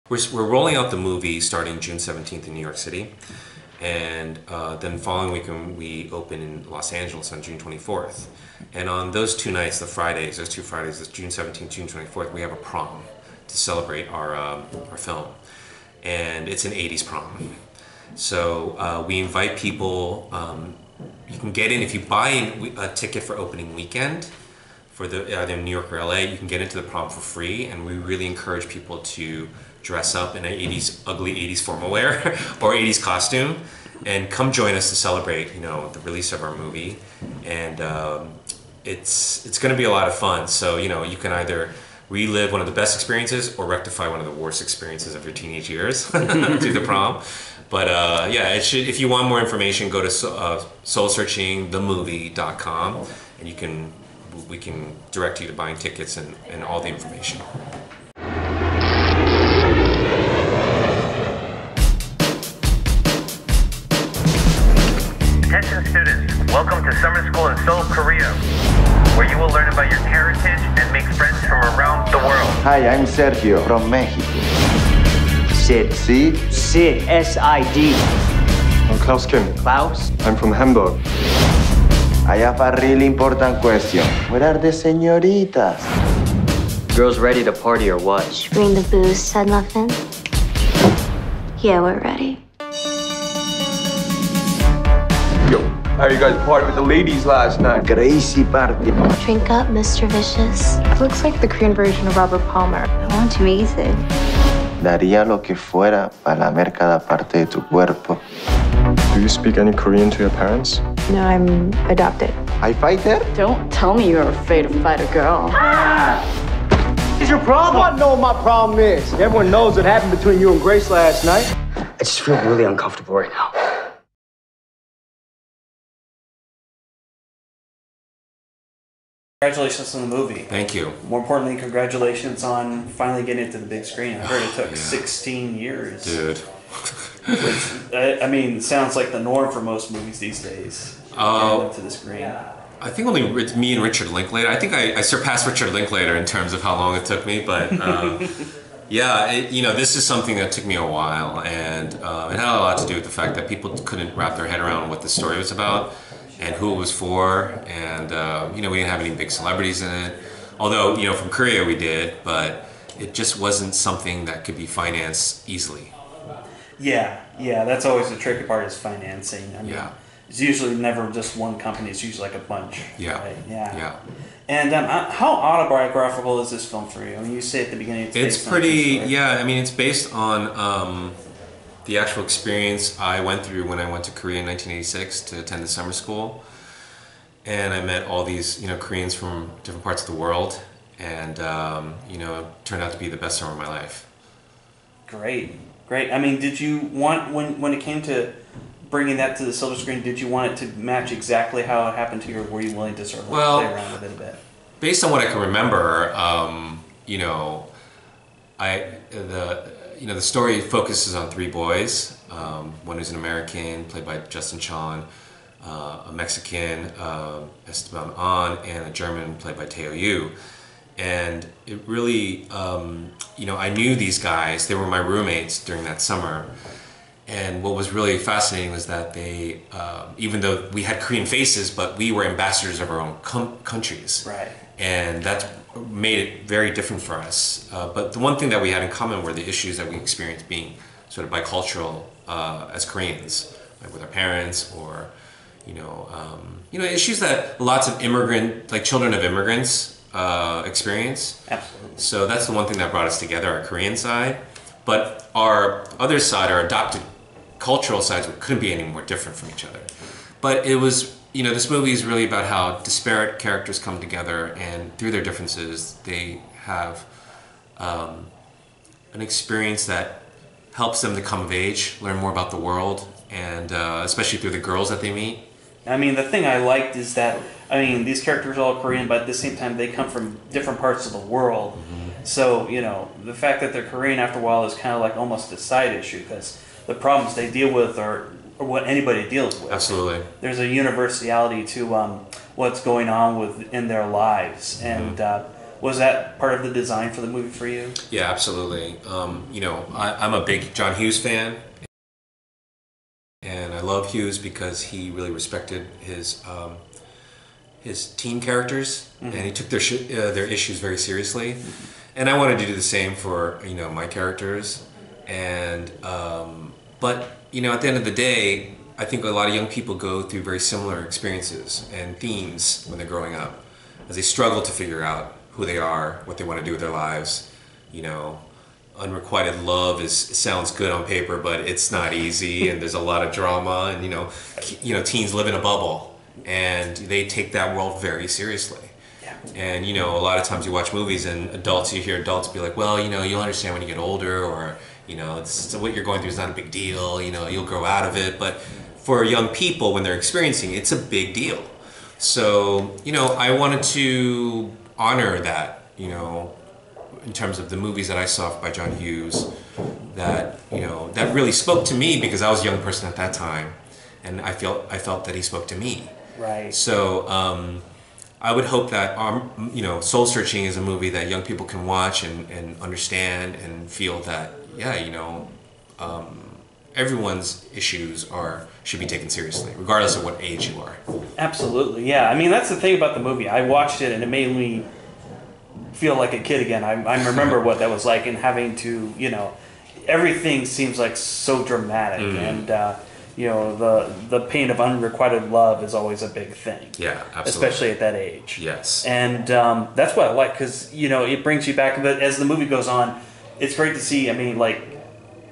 We're rolling out the movie starting June 17th in New York City, and then following weekend we open in Los Angeles on June 24th. And on those two nights, those 2 Fridays, June 17th, June 24th, we have a prom to celebrate our film. And it's an 80s prom. So we invite people, you can get in, if you buy a ticket for opening weekend, for either New York or LA, you can get into the prom for free, and we really encourage people to dress up in an ugly 80s formal wear or 80s costume, and come join us to celebrate, the release of our movie. And it's going to be a lot of fun. So, you can either relive one of the best experiences or rectify one of the worst experiences of your teenage years through the prom. But yeah, if you want more information, go to soulsearchingthemovie.com, and we can direct you to buying tickets and all the information. Attention students, welcome to summer school in Seoul, Korea, where you will learn about your heritage and make friends from around the world. Hi, I'm Sergio from Mexico. Sid. See? Sid, S-I-D. I'm Klaus Kim. Klaus? I'm from Hamburg. I have a really important question. Where are the señoritas? Girls ready to party or what? Should we bring the booze, said Muffin. Yeah, we're ready. Yo, how you guys party with the ladies last night? Crazy party. Drink up, Mr. Vicious. Looks like the Korean version of Robert Palmer. I want to eat it. Daría lo que fuera para lamer cada parte de tu cuerpo. Do you speak any Korean to your parents? No, I'm adopted. I fight her? Don't tell me you're afraid to fight a girl. What's your problem? I know what my problem is. Everyone knows what happened between you and Grace last night. I just feel really uncomfortable right now. Congratulations on the movie. Thank you. More importantly, congratulations on finally getting it to the big screen. I heard it took 16 years. Dude. Which, I mean, sounds like the norm for most movies these days. Getting to the screen. I think only me and Richard Linklater. I think I surpassed Richard Linklater in terms of how long it took me, but yeah, this is something that took me a while, and it had a lot to do with the fact that people couldn't wrap their head around what the story was about and who it was for, and we didn't have any big celebrities in it. Although, from Korea we did, but it just wasn't something that could be financed easily. Yeah, that's always the tricky part, is financing. I mean, yeah. It's usually never just one company, it's usually like a bunch. Yeah. Right? Yeah. Yeah. And how autobiographical is this film for you? I mean, you say at the beginning it's pretty, yeah, I mean, it's based on the actual experience I went through when I went to Korea in 1986 to attend the summer school. And I met all these, Koreans from different parts of the world, and, turned out to be the best summer of my life. Great. I mean, did you want, when it came to bringing that to the silver screen, did you want it to match exactly how it happened to you, or were you willing to sort of play around with it a bit? Based on what I can remember, the story focuses on 3 boys. One who's an American, played by Justin Chon, a Mexican, Esteban An, and a German, played by Teo Yu. And it really, I knew these guys. They were my roommates during that summer. And what was really fascinating was that they, even though we had Korean faces, but we were ambassadors of our own countries. Right. And that made it very different for us. But the one thing that we had in common were the issues that we experienced being sort of bicultural as Koreans, like with our parents, or, issues that lots of children of immigrants experience. Absolutely. So that's the one thing that brought us together, our Korean side. But our other side, our adopted cultural sides, couldn't be any more different from each other. But it was, this movie is really about how disparate characters come together, and through their differences, they have an experience that helps them to come of age, learn more about the world, and especially through the girls that they meet. I mean, the thing I liked is that, these characters are all Korean, but at the same time, they come from different parts of the world. Mm-hmm. So, the fact that they're Korean after a while is kind of like almost a side issue, because the problems they deal with are what anybody deals with. Absolutely. There's a universality to what's going on in their lives. And Was that part of the design for the movie for you? Yeah, absolutely. You know, I'm a big John Hughes fan, and I love Hughes because he really respected his teen characters, and he took their issues very seriously. And I wanted to do the same for my characters, and but at the end of the day, I think a lot of young people go through very similar experiences and themes when they're growing up, as they struggle to figure out who they are, what they want to do with their lives. Unrequited love sounds good on paper, but it's not easy, and there's a lot of drama, and teens live in a bubble, and they take that world very seriously. Yeah. And a lot of times you watch movies and you hear adults be like, well, you'll understand when you get older, or what you're going through is not a big deal, you'll grow out of it. But for young people, when they're experiencing it, it's a big deal. So I wanted to honor that, in terms of the movies that I saw by John Hughes, that that really spoke to me, because I was a young person at that time, and I felt that he spoke to me. Right. So I would hope that Soul Searching is a movie that young people can watch and understand and feel that everyone's issues should be taken seriously, regardless of what age you are. Absolutely, yeah. I mean, that's the thing about the movie. I watched it and it made me feel like a kid again. I remember what that was like, and having to, everything seems like so dramatic, and the pain of unrequited love is always a big thing. Yeah, absolutely. Especially at that age. Yes. And that's what I like, because it brings you back. But as the movie goes on, it's great to see. I mean, like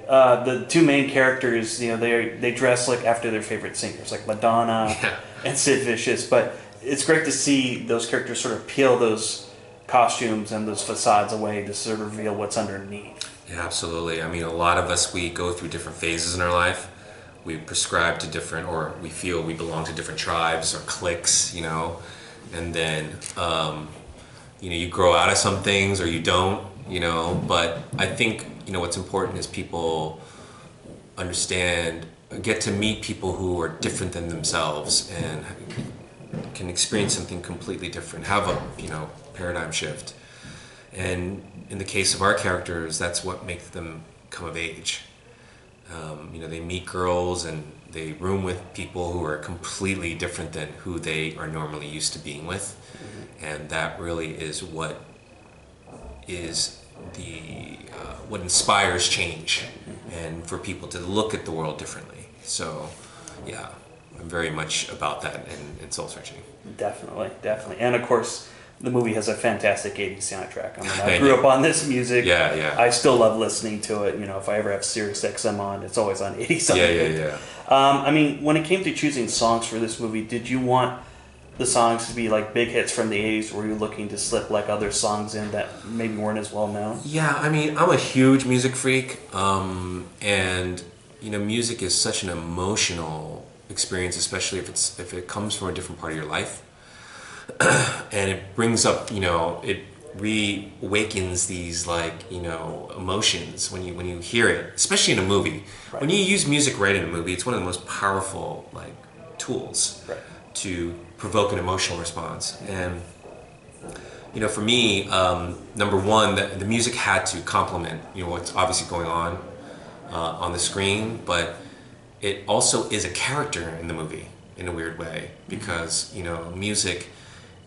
the two main characters, they dress like after their favorite singers, like Madonna and Sid Vicious. But it's great to see those characters sort of peel those costumes and those facades away to sort of reveal what's underneath. Yeah, absolutely. I mean, a lot of us, we go through different phases in our life. We prescribe to different, or we feel we belong to different tribes or cliques, and then, you grow out of some things or you don't, but I think, what's important is people get to meet people who are different than themselves and can experience something completely different, have a, paradigm shift. And in the case of our characters, that's what makes them come of age. They meet girls and they room with people who are completely different than who they are normally used to being with. And that really is what inspires change, and for people to look at the world differently. So, yeah, I'm very much about that in Soul Searching. Definitely. And of course, the movie has a fantastic 80s soundtrack. I mean, I grew up on this music. Yeah. I still love listening to it. If I ever have Sirius XM on, it's always on 80s. Yeah. I mean, when it came to choosing songs for this movie, did you want the songs to be like big hits from the 80s, or were you looking to slip like other songs in that maybe weren't as well known? Yeah, I mean, I'm a huge music freak, and music is such an emotional experience, especially if it comes from a different part of your life. And it brings up, it reawakens these emotions when you hear it, especially in a movie. Right. When you use music right in a movie, it's one of the most powerful tools to provoke an emotional response. And for me, number one, the music had to complement what's obviously going on the screen, but it also is a character in the movie in a weird way, because music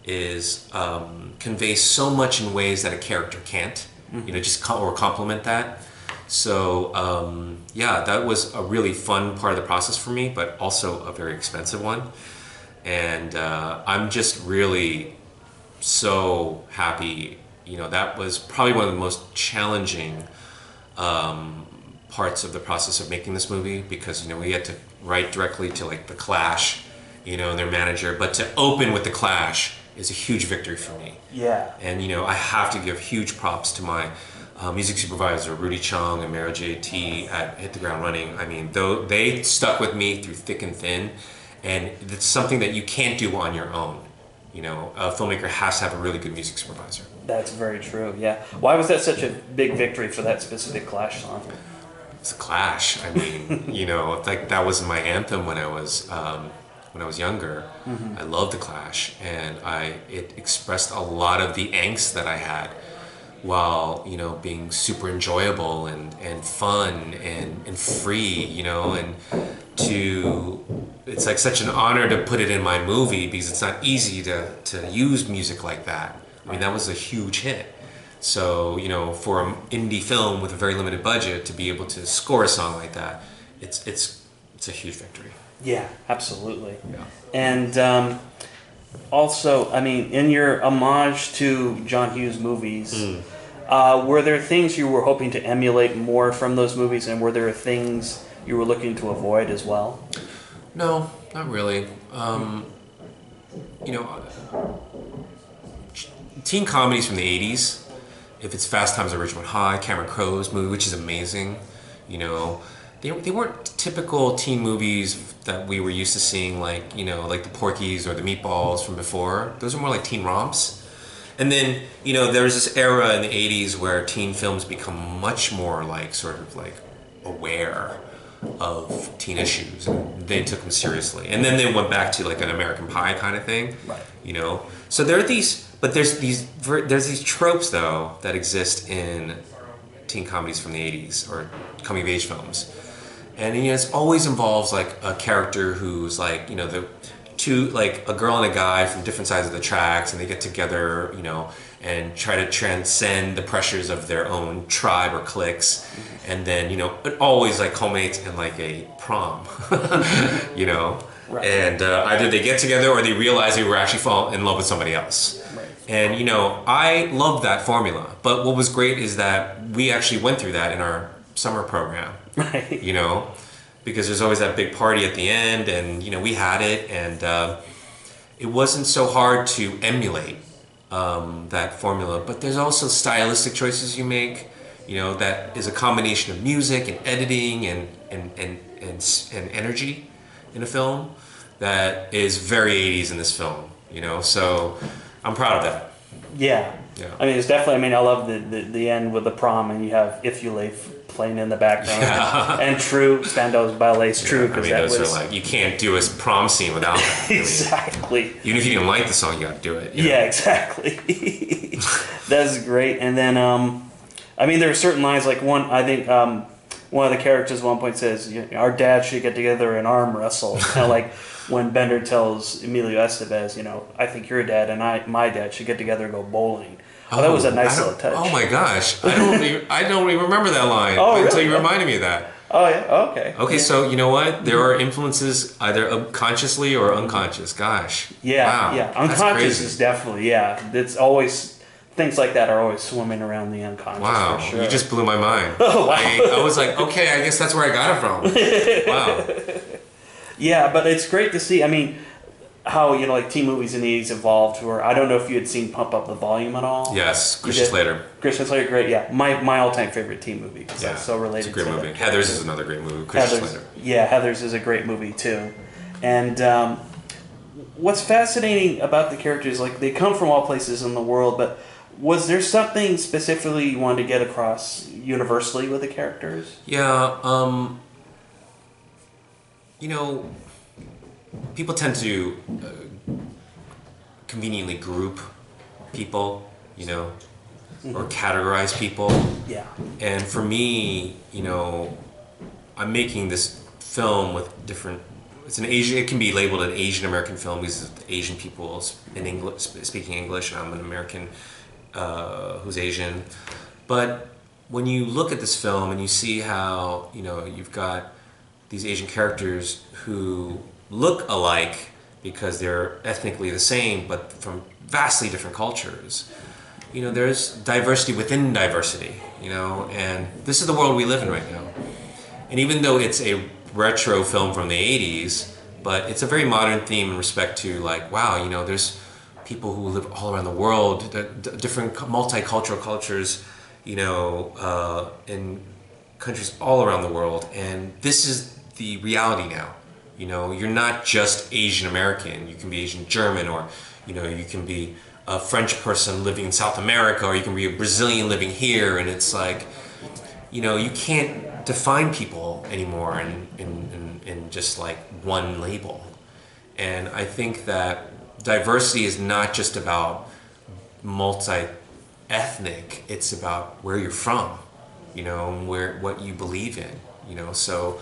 conveys so much in ways that a character can't, or complement that. So that was a really fun part of the process for me, but also a very expensive one. And I'm just really so happy. That was probably one of the most challenging parts of the process of making this movie, because we had to write directly to The Clash, and their manager, but to open with The Clash is a huge victory for me. Yeah. And I have to give huge props to my music supervisor Rudy Chung and Mara JT at Hit the Ground Running. I mean, they stuck with me through thick and thin, and it's something that you can't do on your own. A filmmaker has to have a really good music supervisor. That's very true. Yeah. Why was that such a big victory for that specific Clash song? It's a Clash. I mean, that was my anthem when I was when I was younger. I loved The Clash, and it expressed a lot of the angst that I had, while being super enjoyable and fun and free, and it's like such an honor to put it in my movie, because it's not easy to use music like that. I mean, that was a huge hit. So, for an indie film with a very limited budget to be able to score a song like that, it's a huge victory. Yeah, absolutely. Yeah. And also, I mean, in your homage to John Hughes movies, were there things you were hoping to emulate more from those movies, and were there things you were looking to avoid as well? No, not really. Teen comedies from the 80s, if it's Fast Times at Ridgemont High, Cameron Crowe's movie, which is amazing, they weren't typical teen movies that we were used to seeing, like the Porky's or the Meatballs from before. Those are more like teen romps. And then, there was this era in the 80s where teen films become much more like sort of like aware of teen issues, and they took them seriously. And then they went back to like an American Pie kind of thing, right? So there are these, but there's these tropes though that exist in teen comedies from the 80s or coming of age films, and it always involves like a character who's like the two, like a girl and a guy from different sides of the tracks, and they get together, and try to transcend the pressures of their own tribe or cliques, and then it always like culminates in like a prom, Right. And either they get together or they realize they were actually fall in love with somebody else. Right. And I love that formula. But what was great is that we actually went through that in our summer program. Right. Because there's always that big party at the end, and we had it, and it wasn't so hard to emulate that formula. But there's also stylistic choices you make, that is a combination of music and editing and energy in a film that is very 80s in this film. So I'm proud of that. Yeah. I mean, it's definitely. I mean, I love the end with the prom, and you have If You Leave playing in the background, and True, Spandau's Ballet's True, because those are like, you can't do a prom scene without that. Exactly. Even if you didn't like the song, you got to do it. Yeah, exactly. That's great. And then, I mean, there are certain lines, like one of the characters at one point says, our dad should get together and arm wrestle. Kind of like when Bender tells Emilio Estevez, I think your dad and my dad should get together and go bowling. Oh, that was a nice little touch. Oh my gosh, I don't even remember that line until you reminded me of that. Oh yeah, okay. Okay, so you know what? There are influences either consciously or unconscious. Gosh. Yeah, wow. Yeah. Unconscious is definitely, It's always, things like that are always swimming around the unconscious. Wow, for sure. You just blew my mind. Oh wow. I was like, okay, I guess that's where I got it from. Wow. Yeah, but it's great to see. I mean, how like teen movies in the 80s evolved. Where I don't know if you had seen Pump Up the Volume at all. Yes, Christian Slater. Christian Slater, great. Yeah, my all-time favorite teen movie because that's so related. It's a great to movie. that. Heathers is another great movie. Christian Slater. Yeah, Heathers is a great movie too. And what's fascinating about the characters, like they come from all places in the world, but was there something specifically you wanted to get across universally with the characters? Yeah, people tend to conveniently group people, or categorize people. Yeah. And for me, I'm making this film with different. It can be labeled an Asian American film because of the Asian people in English, speaking English, and I'm an American who's Asian. But when you look at this film and you see how you've got these Asian characters who look alike because they're ethnically the same, but from vastly different cultures. There's diversity within diversity. And this is the world we live in right now. And even though it's a retro film from the 80s, but it's a very modern theme in respect to like, wow, there's people who live all around the world, different multicultural cultures, in countries all around the world, and this is the reality now. You're not just Asian American. You can be Asian German, or you can be a French person living in South America, or you can be a Brazilian living here, and it's like, you can't define people anymore in just like one label. And I think that diversity is not just about multi-ethnic, it's about where you're from, you know, and what you believe in, you know. So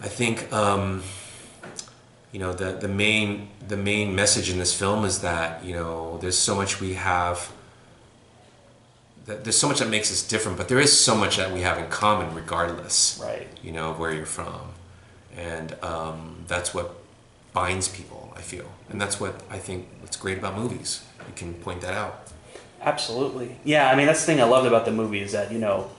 I think you know, the main message in this film is that, you know, there's so much we have, there's so much that makes us different, but there is so much that we have in common regardless, right, you know, of where you're from. And that's what binds people, I feel. And that's what I think what's great about movies. You can point that out. Absolutely. Yeah, I mean, that's the thing I loved about the movie is that, you know,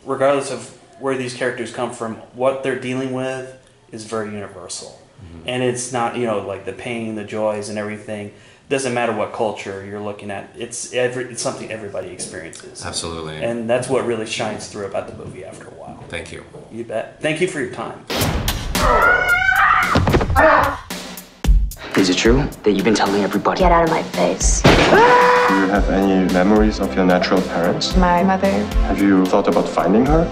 regardless of where these characters come from, what they're dealing with is very universal. Mm-hmm. And it's not, you know, like the pain, the joys and everything. Doesn't matter what culture you're looking at. It's something everybody experiences. Absolutely. And that's what really shines through about the movie after a while. Thank you. You bet. Thank you for your time. Is it true that you've been telling everybody? Get out of my face. Do you have any memories of your natural parents? My mother. Have you thought about finding her?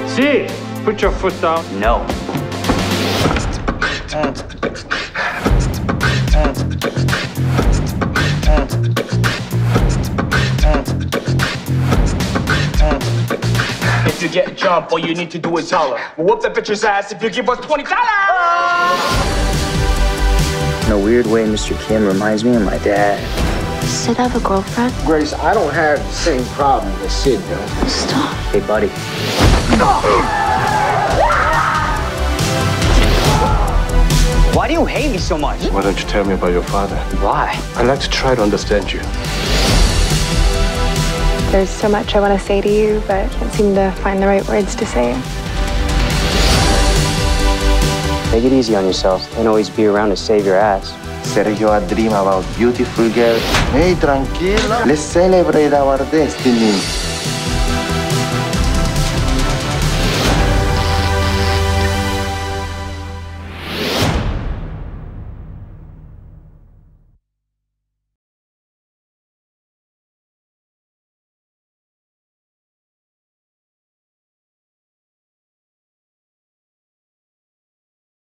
See, put your foot down. No. If you get jumped, all you need to do is holler. We'll whoop that bitch's ass if you give us $20. In a weird way, Mr. Kim reminds me of my dad. Does Sid have a girlfriend? Grace, I don't have the same problem that Sid does. Stop. Hey, buddy. Why do you hate me so much? Why don't you tell me about your father? Why? I'd like to try to understand you. There's so much I want to say to you, but I can't seem to find the right words to say. Take it easy on yourself. Can't always be around to save your ass. Sergio, a dream about beautiful girls. Hey, tranquilo. Let's celebrate our destiny.